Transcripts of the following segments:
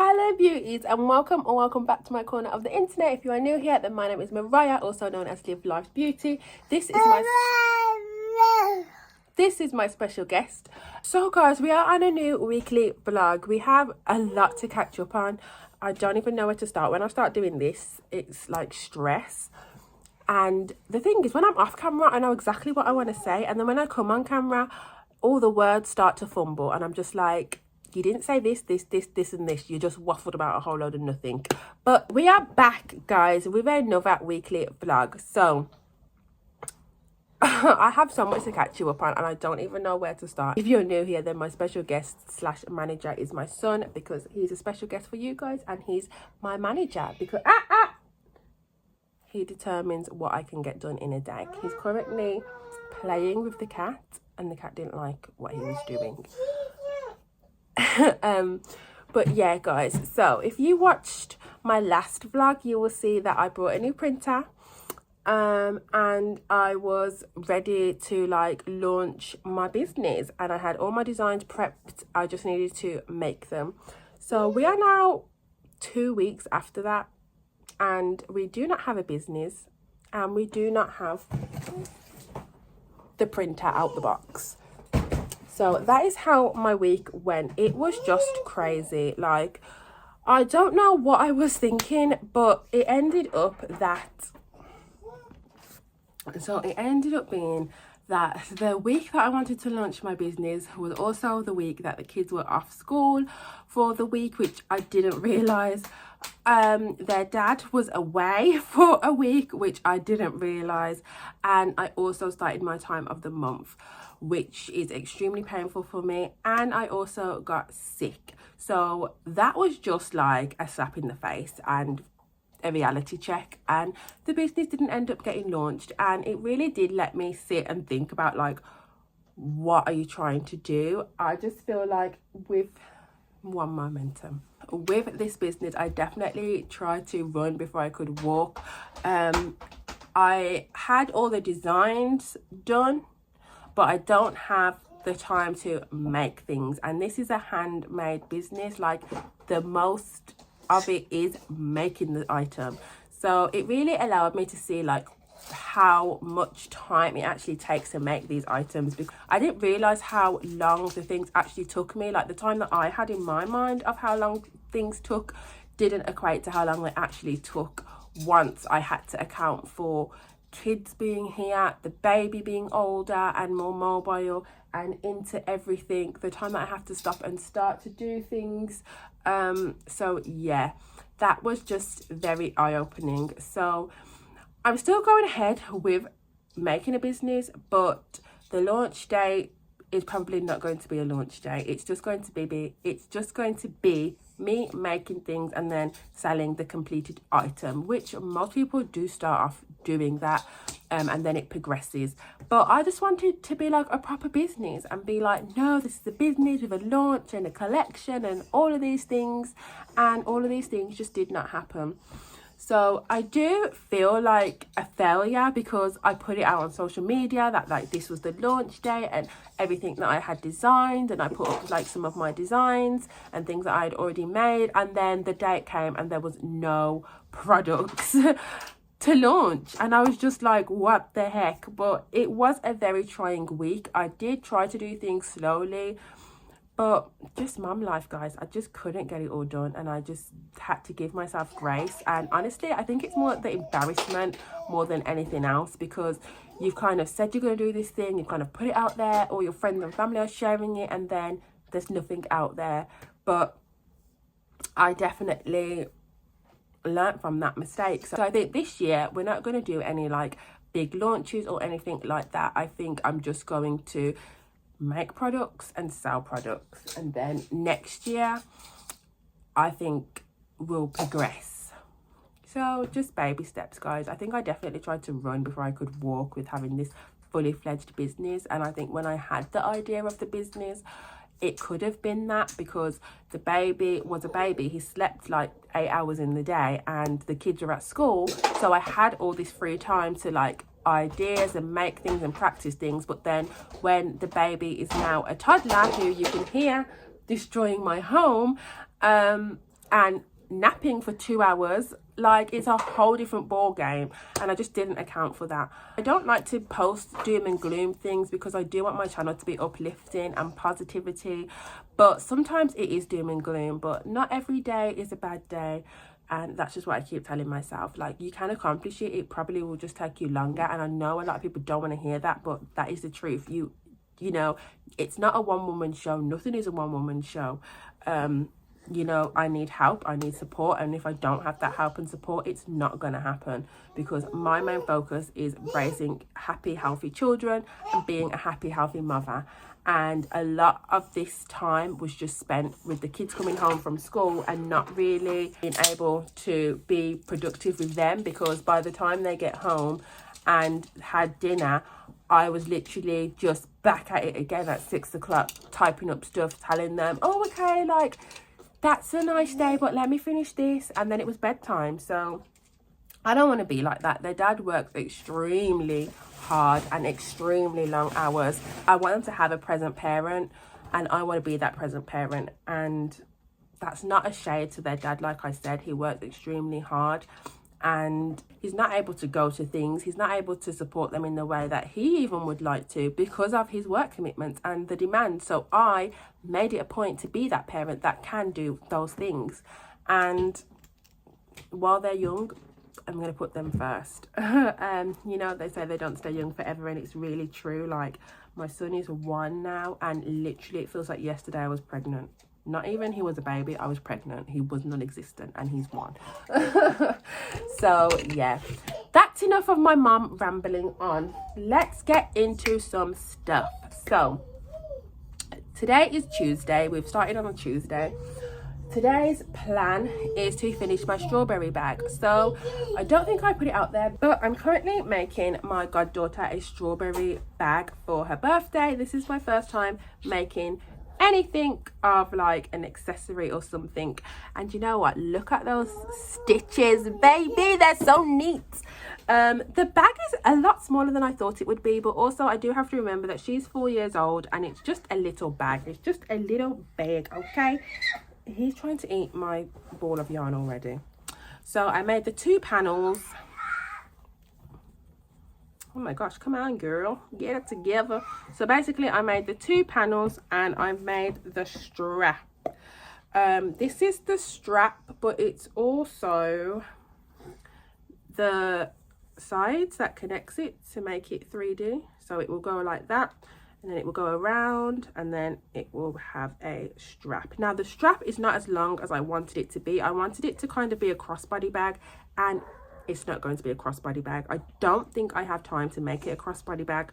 Hello beauties and welcome back to my corner of the internet. If you are new here, then my name is Mariah, also known as Live Life Beauty. This is my special guest. So guys, we are on a new weekly vlog. We have a lot to catch up on. I don't even know where to start. When I start doing this, it's like stress. And the thing is, when I'm off camera, I know exactly what I want to say, and then when I come on camera, all the words start to fumble, and I'm just like, you didn't say this, and this. You just waffled about a whole load of nothing. But we are back, guys, with another weekly vlog. So I have so much to catch you up on, and I don't even know where to start. If you're new here, then my special guest slash manager is my son, because he's a special guest for you guys, and he's my manager because he determines what I can get done in a day. He's currently playing with the cat, and the cat didn't like what he was doing. But yeah guys, so if you watched my last vlog, you will see that I brought a new printer, and I was ready to like launch my business, and I had all my designs prepped. I just needed to make them. So we are now 2 weeks after that, and we do not have a business, and we do not have the printer out the box. So that is how my week went. It was just crazy. Like, I don't know what I was thinking, but it ended up being that the week that I wanted to launch my business was also the week that the kids were off school for the week, which I didn't realise. Their dad was away for a week, which I didn't realise. And I also started my time of the month, which is extremely painful for me, and I also got sick. So that was just like a slap in the face and a reality check, and the business didn't end up getting launched. And it really did let me sit and think about, like, what are you trying to do? I just feel like with this business, I definitely tried to run before I could walk. I had all the designs done, but I don't have the time to make things. And this is a handmade business. Like, the most of it is making the item. So it really allowed me to see like how much time it actually takes to make these items, because I didn't realize how long the things actually took me. Like, the time that I had in my mind of how long things took didn't equate to how long they actually took once I had to account for kids being here, the baby being older and more mobile, and into everything, the time that I have to stop and start to do things. So yeah, that was just very eye-opening. So I'm still going ahead with making a business, but the launch day is probably not going to be a launch day. It's just going to be me making things and then selling the completed item, which most people do start off doing that, and then it progresses. But I just wanted to be like a proper business and be like, no, this is a business with a launch and a collection and all of these things, and all of these things just did not happen. So I do feel like a failure, because I put it out on social media that like this was the launch day and everything that I had designed, and I put up like some of my designs and things that I had already made, and then the date came and there was no products to launch, and I was just like, what the heck? But it was a very trying week. I did try to do things slowly, but just mum life, guys. I just couldn't get it all done, and I just had to give myself grace. And honestly, I think it's more the embarrassment more than anything else, because you've kind of said you're going to do this thing, you've kind of put it out there, all your friends and family are sharing it, and then there's nothing out there. But I definitely learned from that mistake. So I think this year we're not going to do any like big launches or anything like that. I think I'm just going to make products and sell products, and then next year I think we'll progress. So just baby steps, guys. I think I definitely tried to run before I could walk with having this fully fledged business, and I think when I had the idea of the business, it could have been that, because the baby was a baby. He slept like 8 hours in the day, and the kids were at school, so I had all this free time to like ideas and make things and practice things. But then when the baby is now a toddler, who you can hear destroying my home, and napping for 2 hours. Like, it's a whole different ball game, and I just didn't account for that. I don't like to post doom and gloom things because I do want my channel to be uplifting and positivity, but sometimes it is doom and gloom, but not every day is a bad day. And that's just what I keep telling myself. Like, you can accomplish it. It probably will just take you longer, and I know a lot of people don't want to hear that, but that is the truth. You know, it's not a one-woman show. Nothing is a one-woman show. You know, I need help, I need support, and if I don't have that help and support, it's not going to happen, because my main focus is raising happy, healthy children and being a happy, healthy mother. And a lot of this time was just spent with the kids coming home from school and not really being able to be productive with them, because by the time they get home and had dinner, I was literally just back at it again at 6 o'clock, typing up stuff, telling them, oh, okay, like, that's a nice day, but let me finish this. And then it was bedtime. So I don't want to be like that. Their dad works extremely hard and extremely long hours. I want them to have a present parent, and I want to be that present parent. And that's not a shade to their dad. Like I said, he works extremely hard, and he's not able to go to things. He's not able to support them in the way that he even would like to, because of his work commitments and the demand. So I made it a point to be that parent that can do those things. And while they're young, I'm going to put them first. You know, they say they don't stay young forever, and it's really true. Like, my son is 1 now, and literally it feels like yesterday I was pregnant. Not even he was a baby, I was pregnant. He was non-existent, and he's 1. So yeah, that's enough of my mom rambling on. Let's get into some stuff. So today is Tuesday. We've started on a Tuesday. Today's plan is to finish my strawberry bag. So I don't think I put it out there, but I'm currently making my goddaughter a strawberry bag for her birthday. This is my first time making anything of like an accessory or something, and you know what, look at those stitches, baby, they're so neat. The bag is a lot smaller than I thought it would be, but also I do have to remember that she's 4 years old and it's just a little bag. It's just a little bag, okay? He's trying to eat my ball of yarn already. So I made the 2 panels. Oh my gosh, come on girl, get it together. So basically I made the 2 panels, and I've made the strap. This is the strap, but it's also the sides that connects it to make it 3D. So it will go like that, and then it will go around, and then it will have a strap. Now the strap is not as long as I wanted it to be. I wanted it to kind of be a crossbody bag, and it's not going to be a crossbody bag. I don't think I have time to make it a crossbody bag,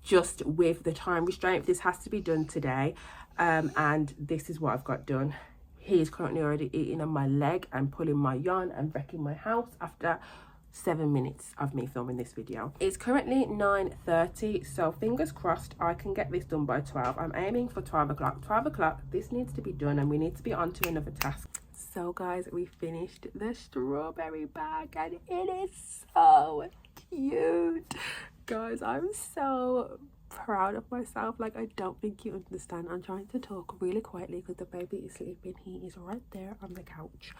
just with the time restraint. This has to be done today, and this is what I've got done. He's currently already eating on my leg and pulling my yarn and wrecking my house after 7 minutes of me filming this video. It's currently 9:30, so fingers crossed I can get this done by 12. I'm aiming for 12 o'clock. 12 o'clock, this needs to be done, and we need to be on to another task. So guys, we finished the strawberry bag, and it is so cute. Guys, I'm so proud of myself. Like, I don't think you understand. I'm trying to talk really quietly because the baby is sleeping. He is right there on the couch.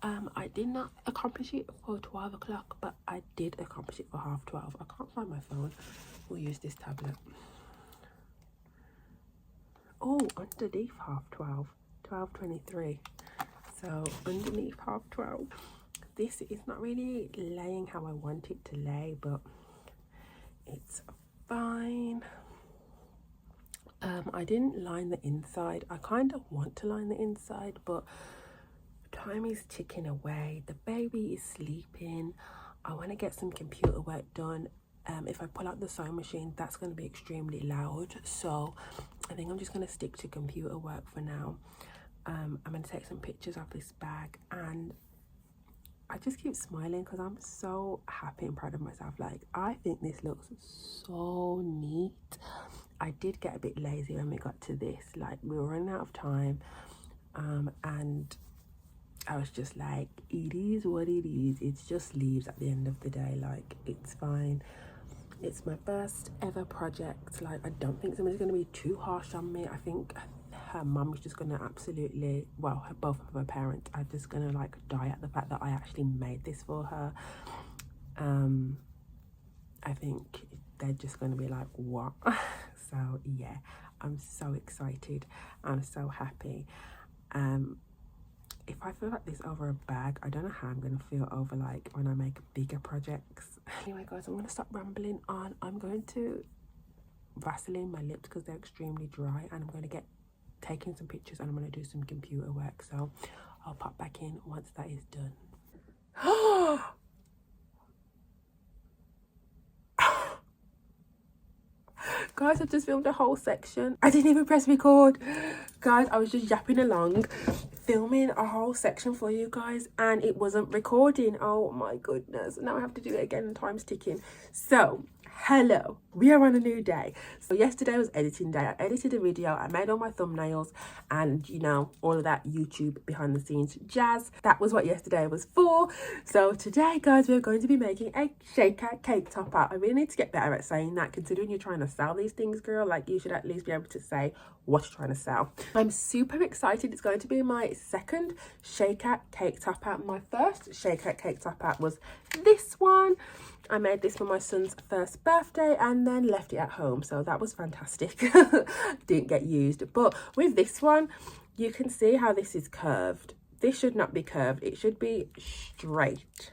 I did not accomplish it for 12 o'clock, but I did accomplish it for 12:30. I can't find my phone. We'll use this tablet. Oh, underneath 12:30, 12:23. So underneath 12:30. This is not really laying how I want it to lay, but it's fine. I didn't line the inside. I kind of want to line the inside, but time is ticking away. The baby is sleeping. I want to get some computer work done. If I pull out the sewing machine, that's going to be extremely loud, so I think I'm just going to stick to computer work for now. I'm going to take some pictures of this bag, and I just keep smiling because I'm so happy and proud of myself. Like, I think this looks so neat. I did get a bit lazy when we got to this. Like, we were running out of time, and I was just like, it is what it is. It's just leaves at the end of the day. Like, it's fine. It's my first ever project. Like, I don't think somebody's going to be too harsh on me. I think her mum is just gonna absolutely, well, both of her parents are just gonna like die at the fact that I actually made this for her. I think they're just gonna be like, what? So yeah, I'm so excited. I'm so happy. If I feel like this over a bag, I don't know how I'm gonna feel over like when I make bigger projects. Anyway guys, I'm gonna stop rambling on. I'm going to Vaseline my lips because they're extremely dry, and I'm going to get taking some pictures, and I'm going to do some computer work, so I'll pop back in once that is done. Guys, I've just filmed a whole section. I didn't even press record. Guys, I was just yapping along, filming a whole section for you guys, and it wasn't recording. Oh my goodness. Now I have to do it again and time's ticking. So, hello. We are on a new day. So yesterday was editing day. I edited a video. I made all my thumbnails and, you know, all of that YouTube behind the scenes jazz. That was what yesterday was for. So today, guys, we're going to be making a shaker cake topper. I really need to get better at saying that, considering you're trying to sell these things, girl. Like, you should at least be able to say what you're trying to sell. I'm super excited. It's going to be my second shaker cake topper. My first shaker cake topper was this one. I made this for my son's first birthday and then left it at home, so that was fantastic. Didn't get used. But with this one, you can see how this is curved. This should not be curved. It should be straight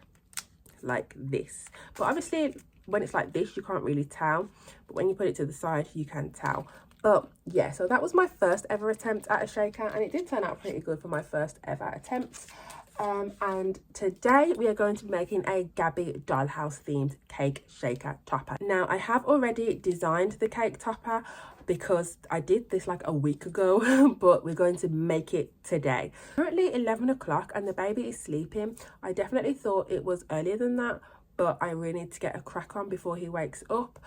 like this. But obviously when it's like this, you can't really tell, but when you put it to the side, you can tell. But yeah, so that was my first ever attempt at a shaker, and it did turn out pretty good for my first ever attempt. And today we are going to be making a Gabby Dollhouse themed cake shaker topper. Now, I have already designed the cake topper because I did this like a week ago, but we're going to make it today. Currently 11 o'clock and the baby is sleeping. I definitely thought it was earlier than that, but I really need to get a crack on before he wakes up.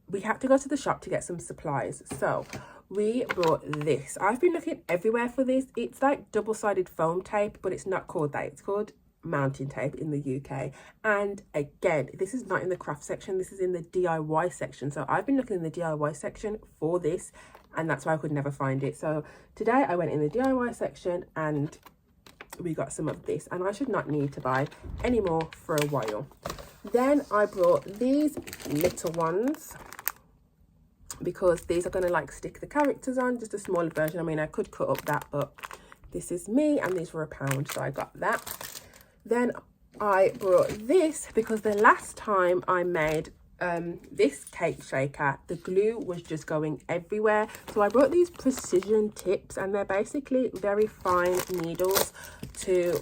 We have to go to the shop to get some supplies, so we brought this. I've been looking everywhere for this. It's like double-sided foam tape, but it's not called that. It's called mountain tape in the UK. And again, this is not in the craft section. This is in the DIY section. So I've been looking in the DIY section for this, and that's why I could never find it. So today I went in the DIY section and we got some of this, and I should not need to buy any more for a while. Then I brought these little ones, because these are going to like stick the characters on, just a smaller version. I mean, I could cut up that, but this is me, and these were £1, so I got that. Then I brought this because the last time I made this cake shaker, the glue was just going everywhere. So I brought these precision tips, and they're basically very fine needles to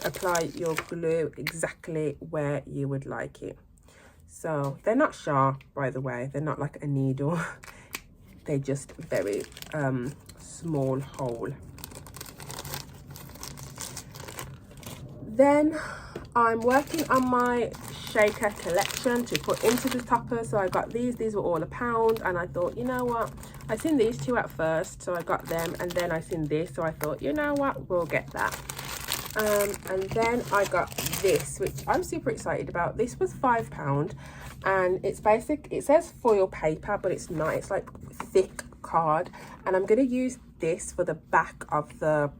apply your glue exactly where you would like it. So they're not sharp, by the way. They're not like a needle. They're just very small hole. Then I'm working on my shaker collection to put into the topper. So I got these. These were all £1, and I thought, you know what? I seen these two at first, so I got them, and then I seen this, so I thought, you know what? We'll get that. And then I got this, which I'm super excited about. This was £5, and it's basic. It says foil paper, but it's not. It's like thick card, and I'm going to use this for the back of the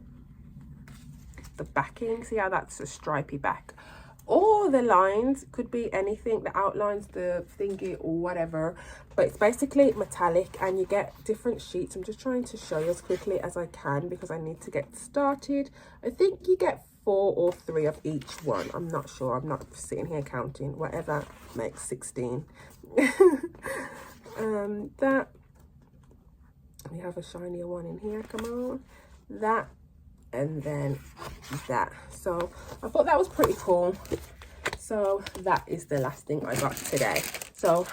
backing. See how that's a stripy back, or the lines could be anything that outlines the thingy or whatever, but it's basically metallic, and you get different sheets. I'm just trying to show you as quickly as I can because I need to get started. I think you get 4 or 3 of each one. I'm not sure. I'm not sitting here counting. Whatever makes 16. That, we have a shinier one in here. Come on, that, and then that. So I thought that was pretty cool. So that is the last thing I got today. So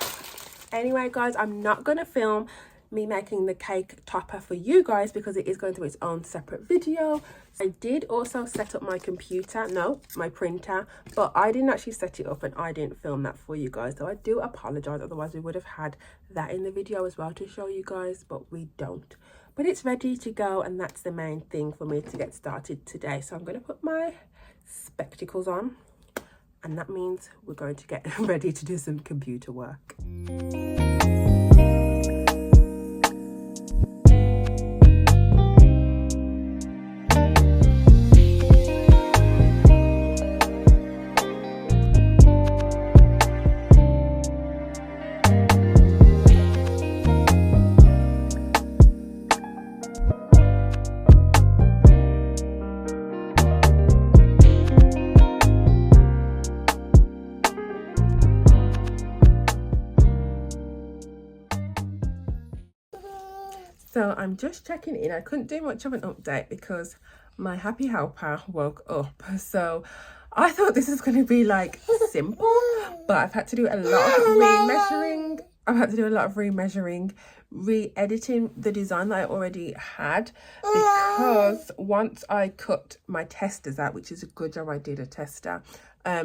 anyway, guys, I'm not gonna film me making the cake topper for you guys because it is going to be its own separate video. I did also set up my computer, no, my printer, but I didn't actually set it up and I didn't film that for you guys, so I do apologize. Otherwise we would have had that in the video as well to show you guys, but we don't. But it's ready to go, and that's the main thing for me to get started today. So I'm going to put my spectacles on, and that means we're going to get ready to do some computer work. I'm just checking in. I couldn't do much of an update because my happy helper woke up, so I thought this was going to be like simple, but I've had to do a lot of remeasuring. Re-editing the design that I already had, because once I cut my testers out, which is a good job I did a tester,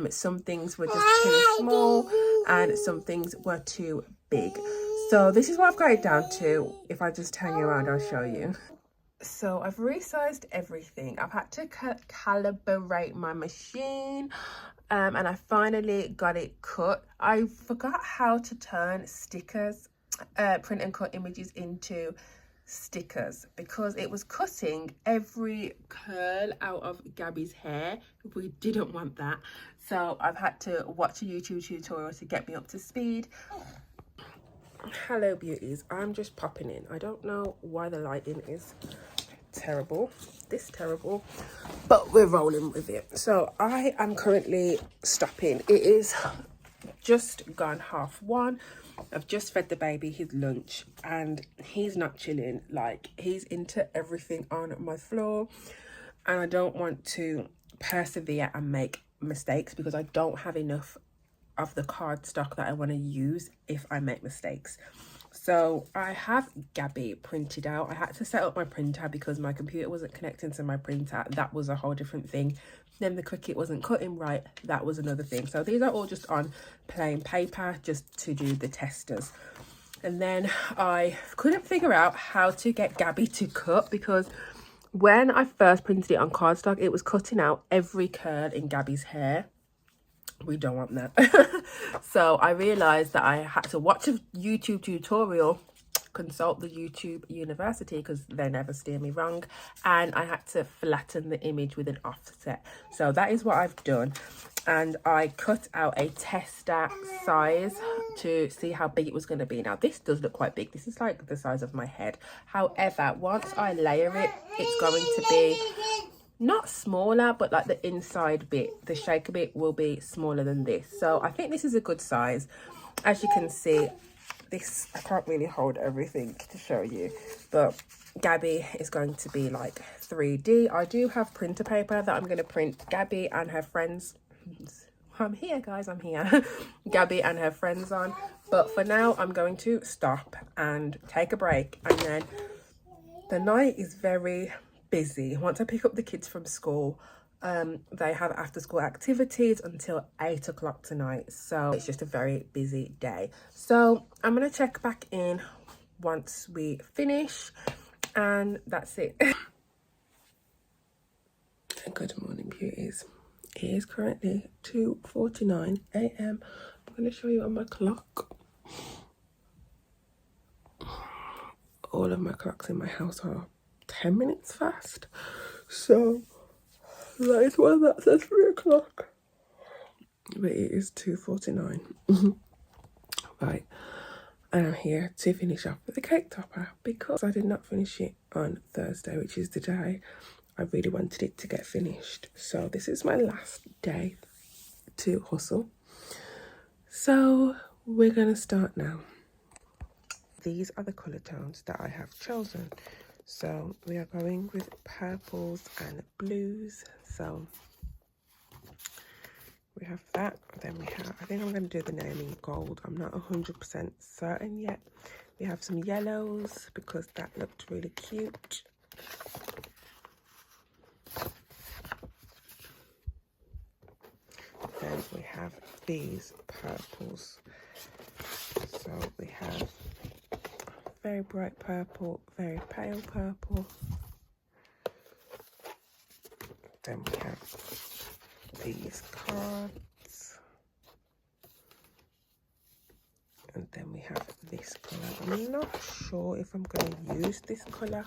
some things were just too small and some things were too big. So this is what I've got it down to. If I just turn you around, I'll show you. So I've resized everything. I've had to calibrate my machine, and I finally got it cut. I forgot how to turn stickers, print and cut images into stickers, because it was cutting every curl out of Gabby's hair. We didn't want that, so I've had to watch a YouTube tutorial to get me up to speed. Hello beauties, I'm just popping in. I don't know why the lighting is terrible, but we're rolling with it. So I am currently stopping. It is just gone 1:30. I've just fed the baby his lunch and he's not chilling. Like, he's into everything on my floor, and I don't want to persevere and make mistakes because I don't have enough of the cardstock that I want to use if I make mistakes. So I have Gabby printed out. I had to set up my printer because my computer wasn't connecting to my printer. That was a whole different thing. Then the Cricut wasn't cutting right. That was another thing. So these are all just on plain paper just to do the testers. And then I couldn't figure out how to get Gabby to cut, because when I first printed it on cardstock, it was cutting out every curl in Gabby's hair. We don't want that. So I realized that I had to watch a YouTube tutorial, consult the YouTube University because they never steer me wrong, and I had to flatten the image with an offset. So that is what I've done, and I cut out a tester size to see how big it was going to be. Now this does look quite big. This is like the size of my head. However, once I layer it, it's going to be not smaller, but like the inside bit, the shaker bit, will be smaller than this. So I think this is a good size. As you can see, this, I can't really hold everything to show you, but Gabby is going to be like 3D. I do have printer paper that I'm going to print Gabby and her friends. I'm here, guys, I'm here. Gabby and her friends on. But for now, I'm going to stop and take a break. And then the night is very busy. Once I pick up the kids from school, they have after school activities until 8 o'clock tonight, so it's just a very busy day. So I'm gonna check back in once we finish, and that's it. Good morning beauties. It is currently 2:49 a.m. I'm gonna show you on my clock. All of my clocks in my house are 10 minutes fast, so that is why that says 3 o'clock, but it is 2:49. Right, and I'm here to finish off with the cake topper because I did not finish it on Thursday, which is the day I really wanted it to get finished. So this is my last day to hustle, so we're gonna start now. These are the colour tones that I have chosen. So we are going with purples and blues. So we have that. Then we have, I think I'm going to do the name in gold. I'm not 100% certain yet. We have some yellows because that looked really cute. Then we have these purples. So we have very bright purple, very pale purple. Then we have these cards. And then we have this colour. I'm not sure if I'm going to use this colour,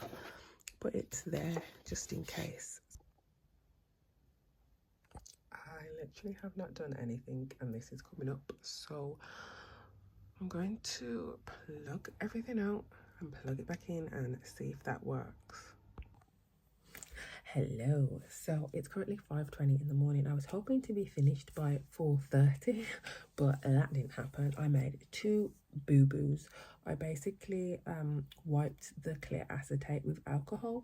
but it's there just in case. I literally have not done anything and this is coming up, so I'm going to plug everything out and plug it back in and see if that works. Hello. So it's currently 5:20 in the morning. I was hoping to be finished by 4:30, but that didn't happen. I made two boo-boos. I basically wiped the clear acetate with alcohol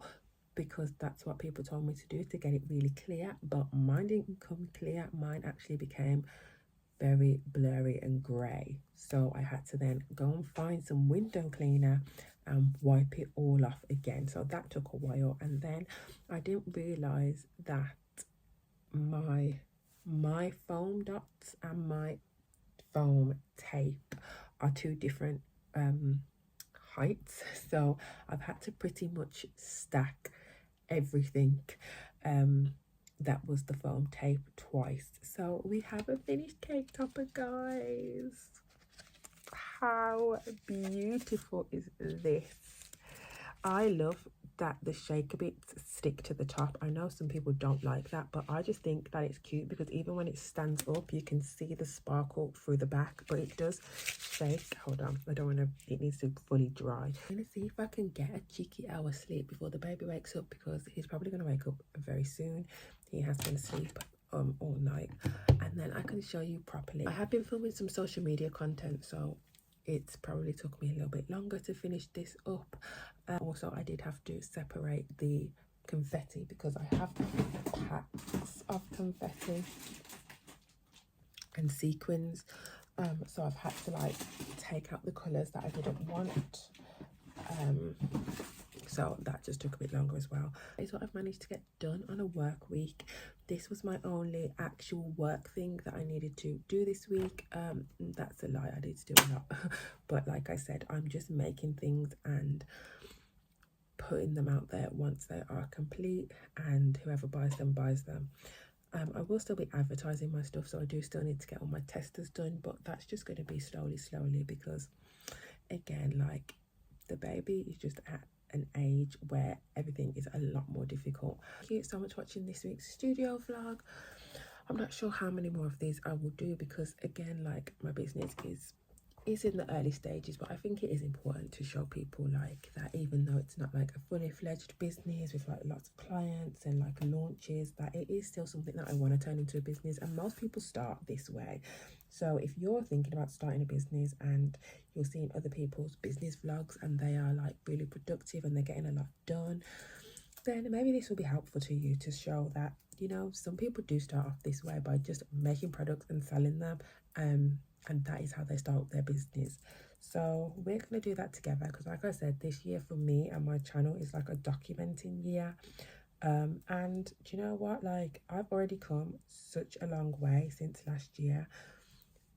because that's what people told me to do to get it really clear, but mine didn't come clear. Mine actually became very blurry and grey, so I had to then go and find some window cleaner and wipe it all off again. So that took a while, and then I didn't realize that my foam dots and my foam tape are two different heights, so I've had to pretty much stack everything that was the foam tape twice. So we have a finished cake topper, guys. How beautiful is this? I love that the shaker bits stick to the top. I know some people don't like that, but I just think that it's cute because even when it stands up, you can see the sparkle through the back, but it does shake. Hold on, I don't want to, it needs to fully dry. I'm gonna see if I can get a cheeky hour sleep before the baby wakes up, because he's probably gonna wake up very soon. He has been asleep all night, and then I can show you properly. I have been filming some social media content, so it's probably took me a little bit longer to finish this up. Also, I did have to separate the confetti because I have packs of confetti and sequins. So I've had to like take out the colours that I didn't want. So that just took a bit longer as well. It's what I've managed to get done on a work week. This was my only actual work thing that I needed to do this week. That's a lie, I did do a lot. But like I said, I'm just making things and putting them out there once they are complete, and whoever buys them buys them. I will still be advertising my stuff, so I do still need to get all my testers done, but that's just going to be slowly, because again, like, the baby is just at an age where everything is a lot more difficult. Thank you so much for watching this week's studio vlog. I'm not sure how many more of these I will do because again, like, my business is in the early stages, but I think it is important to show people like that even though it's not like a fully fledged business with like lots of clients and like launches, that it is still something that I want to turn into a business, and most people start this way. So if you're thinking about starting a business and you're seeing other people's business vlogs and they are like really productive and they're getting a lot done, then maybe this will be helpful to you to show that, you know, some people do start off this way by just making products and selling them, and that is how they start their business. So we're going to do that together because, like I said, this year for me and my channel is like a documenting year. And do you know what, like, I've already come such a long way since last year,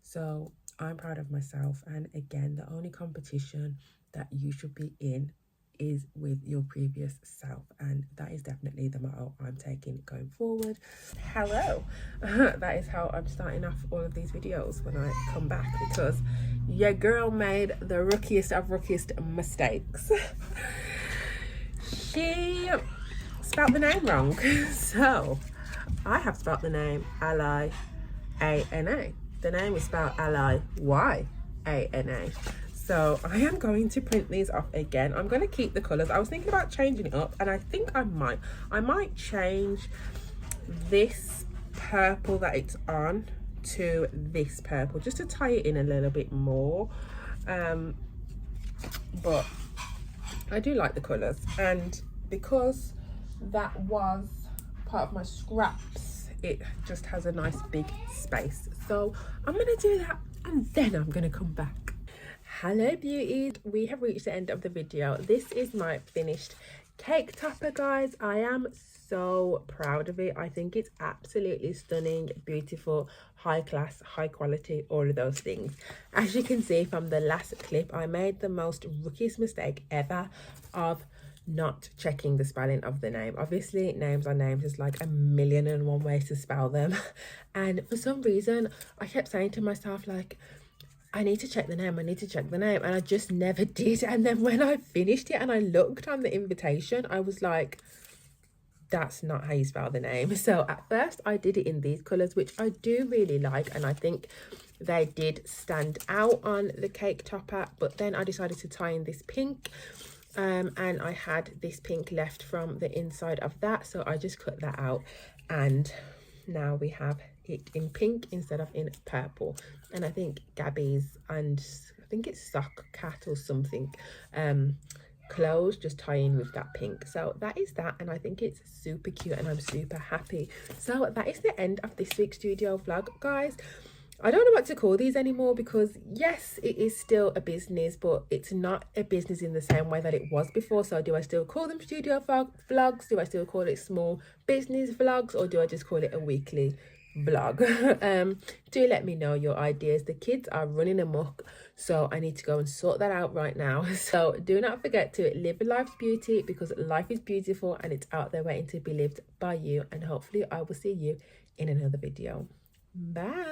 so I'm proud of myself. And again, the only competition that you should be in is with your previous self, and that is definitely the motto I'm taking going forward. Hello. That is how I'm starting off all of these videos when I come back, because your girl made the rookiest of rookiest mistakes. She spelt the name wrong. So I have spelt the name Aliana. The name is spelled Liana. So I am going to print these off again. I'm going to keep the colours. I was thinking about changing it up, and I think I might change this purple that it's on to this purple just to tie it in a little bit more. But I do like the colours, and because that was part of my scraps, it just has a nice big space. So I'm going to do that, and then I'm going to come back. Hello beauties, we have reached the end of the video. This is my finished cake topper, guys. I am so proud of it. I think it's absolutely stunning, beautiful, high class, high quality, all of those things. As you can see from the last clip, I made the most rookiest mistake ever of not checking the spelling of the name. Obviously, names are names. There's like 1,000,001 ways to spell them. And for some reason, I kept saying to myself, like, I need to check the name, and I just never did. And then when I finished it and I looked on the invitation, I was like, that's not how you spell the name. So at first I did it in these colours, which I do really like, and I think they did stand out on the cake topper, but then I decided to tie in this pink, and I had this pink left from the inside of that, so I just cut that out, and now we have it in pink instead of in purple. And I think Gabby's, and I think it's Sock Cat or something, clothes just tie in with that pink. So that is that, and I think it's super cute and I'm super happy. So that is the end of this week's studio vlog, guys. I don't know what to call these anymore, because yes, it is still a business, but it's not a business in the same way that it was before. So do I still call them studio vlogs? Do I still call it small business vlogs, or do I just call it a weekly vlog? Do let me know your ideas. The kids are running amok, so I need to go and sort that out right now. So do not forget to live life's beauty, because life is beautiful and it's out there waiting to be lived by you. And hopefully I will see you in another video. Bye.